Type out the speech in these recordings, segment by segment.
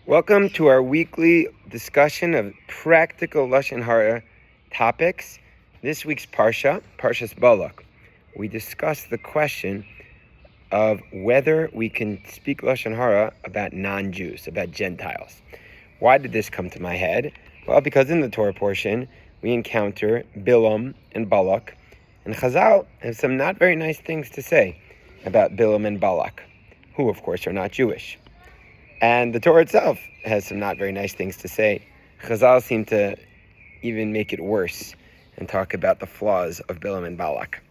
Welcome to our weekly discussion of practical Lashon Harah topics. This week's Parshas Balak, we discuss the question of whether we can speak Lashon Harah about non-Jews, about Gentiles. Why did this come to my head? Well, because in the Torah portion, we encounter Bilam and Balak, and Chazal have some not very nice things to say about Bilam and Balak, who of course are not Jewish. And the Torah itself has some not very nice things to say. Chazal seem to even make it worse and talk about the flaws of Bilam and Balak.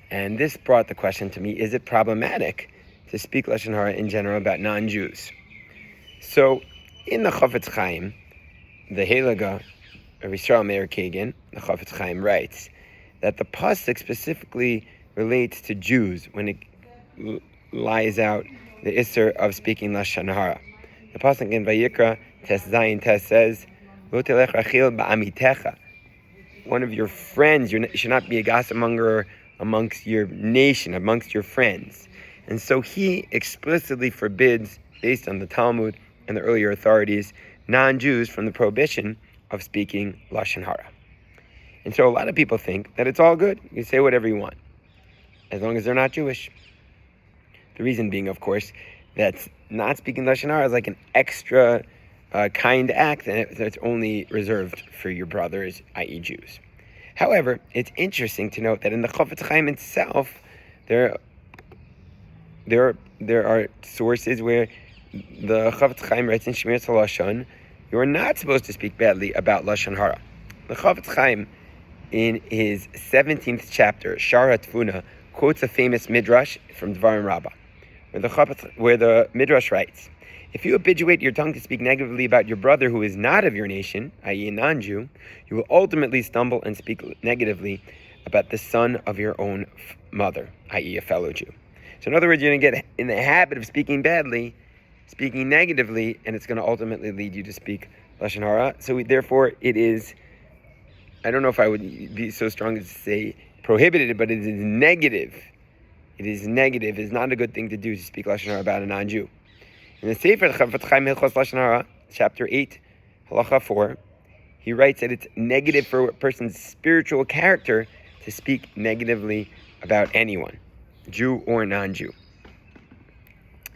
And this brought the question to me, is it problematic to speak Lashon Harah in general about non-Jews? So, in the Chafetz Chaim, the Helaga of Yisrael Meir Kagan, the Chafetz Chaim writes that the pasuk specifically relates to Jews when it lies out the Isser of speaking Lashon Harah. The pasuk in Vayikra Tes Zayin Tes says, "Lo telech rachil ba'amitecha." One of your friends, you should not be a gossipmonger amongst your nation, amongst your friends. And so he explicitly forbids, based on the Talmud and the earlier authorities, non-Jews from the prohibition of speaking Lashon Harah. And so a lot of people think that it's all good. You say whatever you want, as long as they're not Jewish. The reason being, of course, that not speaking Lashon Harah is like an extra kind act, and it's only reserved for your brothers, i.e. Jews. However, it's interesting to note that in the Chafetz Chaim itself, there are sources where the Chafetz Chaim writes in Shmiras Lashon, you are not supposed to speak badly about Lashon Harah. The Chafetz Chaim, in his 17th chapter, Shara Tfuna, quotes a famous midrash from Dvarim Rabbah, where the midrash writes, if you habituate your tongue to speak negatively about your brother who is not of your nation, i.e. a non-Jew, you will ultimately stumble and speak negatively about the son of your own mother, i.e. a fellow Jew. So in other words, you're going to get in the habit of speaking badly, speaking negatively, and it's going to ultimately lead you to speak Lashon Harah. So therefore, it is, I don't know if I would be so strong as to say prohibited, but it is negative. It is negative. It is not a good thing to do to speak Lashon Harah about a non-Jew. In the Sefer Chafetz Chaim Hilchos Lashon Harah, chapter 8, halacha 4, he writes that it's negative for a person's spiritual character to speak negatively about anyone, Jew or non-Jew.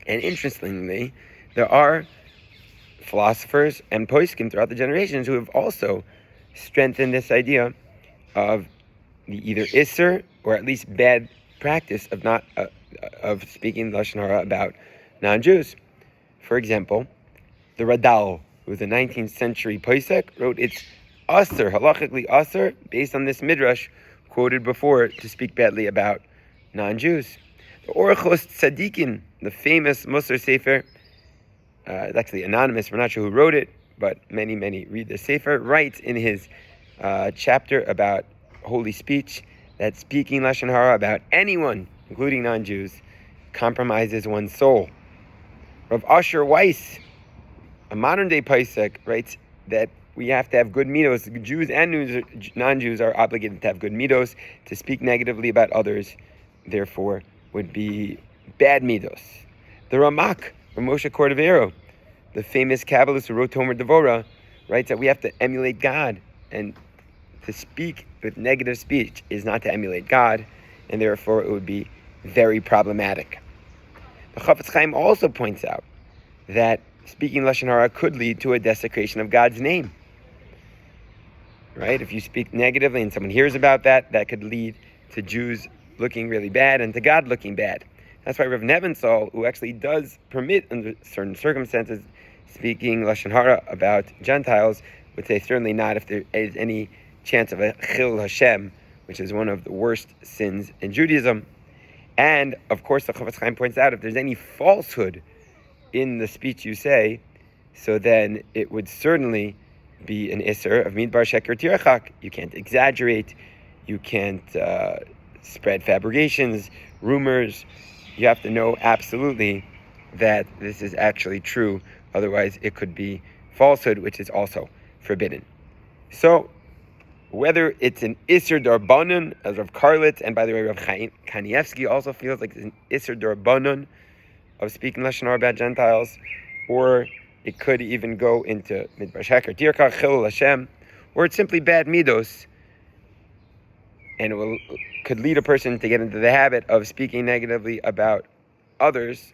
And interestingly, there are philosophers and poskim throughout the generations who have also strengthened this idea of the either Isser or at least bad practice of speaking Lashon Harah about non-Jews. For example, the Radal, who was a 19th century posek, wrote it's Asr, halachically Asr, based on this midrash quoted before, to speak badly about non-Jews. The Orchos Tzadikin, the famous Musar Sefer, it's actually anonymous, we're not sure who wrote it, but many read the Sefer, writes in his chapter about holy speech that speaking Lashon Harah about anyone, including non-Jews, compromises one's soul. Rav Asher Weiss, a modern-day posek, writes that we have to have good midos. Jews and non-Jews are obligated to have good midos. To speak negatively about others, therefore, would be bad midos. The Ramak, or Moshe Cordovero, the famous Kabbalist who wrote Tomer Devorah, writes that we have to emulate God, and to speak with negative speech is not to emulate God, and therefore it would be very problematic. The Chafetz Chaim also points out that speaking Lashon Harah could lead to a desecration of God's name. Right? If you speak negatively and someone hears about that, that could lead to Jews looking really bad and to God looking bad. That's why Rav Nebenzahl, who actually does permit under certain circumstances speaking Lashon Harah about Gentiles, would say certainly not if there is any chance of a Chil Hashem, which is one of the worst sins in Judaism. And, of course, the Chafetz Chaim points out if there's any falsehood in the speech you say, so then it would certainly be an Isser of Midbar Sheker Tirachak. You can't exaggerate. You can't spread fabrications, rumors. You have to know absolutely that this is actually true. Otherwise, it could be falsehood, which is also forbidden. So, whether it's an Isser Darbanon, as Rav Karlitz, and by the way, Rav Kanievsky also feels like it's an Isser Darbanon of speaking Lashon Harah about Gentiles, or it could even go into midbar sheker, tirkach chilul Hashem, or it's simply bad midos, and could lead a person to get into the habit of speaking negatively about others.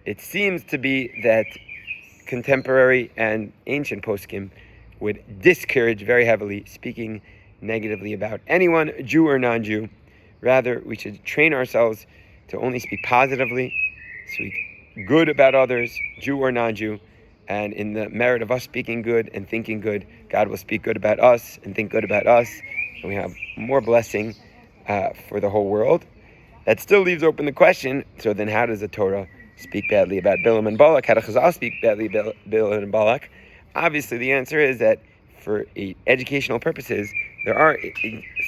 It seems to be that contemporary and ancient poskim would discourage very heavily speaking negatively about anyone, Jew or non-Jew. Rather, we should train ourselves to only speak positively, speak good about others, Jew or non-Jew, and in the merit of us speaking good and thinking good, God will speak good about us and think good about us, and we have more blessing for the whole world. That still leaves open the question, so then how does the Torah speak badly about Bilam and Balak? How does Chazal speak badly about Bilam and Balak? Obviously, the answer is that for educational purposes, there are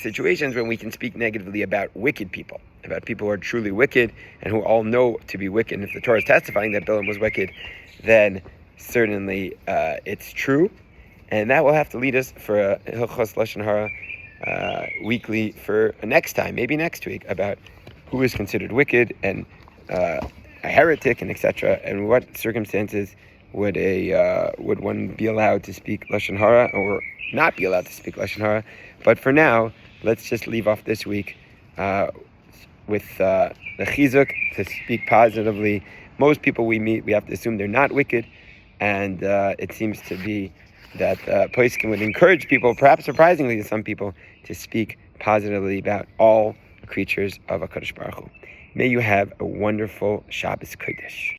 situations when we can speak negatively about wicked people, about people who are truly wicked and who all know to be wicked. And if the Torah is testifying that Bilam was wicked, then certainly it's true. And that will have to lead us for a Hilchos Lashon Harah weekly for next time, maybe next week, about who is considered wicked and a heretic and etc. and what circumstances would one be allowed to speak Lashon Harah or not be allowed to speak Lashon Harah. But for now, let's just leave off this week with the chizuk to speak positively. Most people we meet, we have to assume they're not wicked, and it seems to be that poskim would encourage people, perhaps surprisingly to some people, to speak positively about all creatures of HaKadosh Baruch Hu. May you have a wonderful Shabbos Kodesh.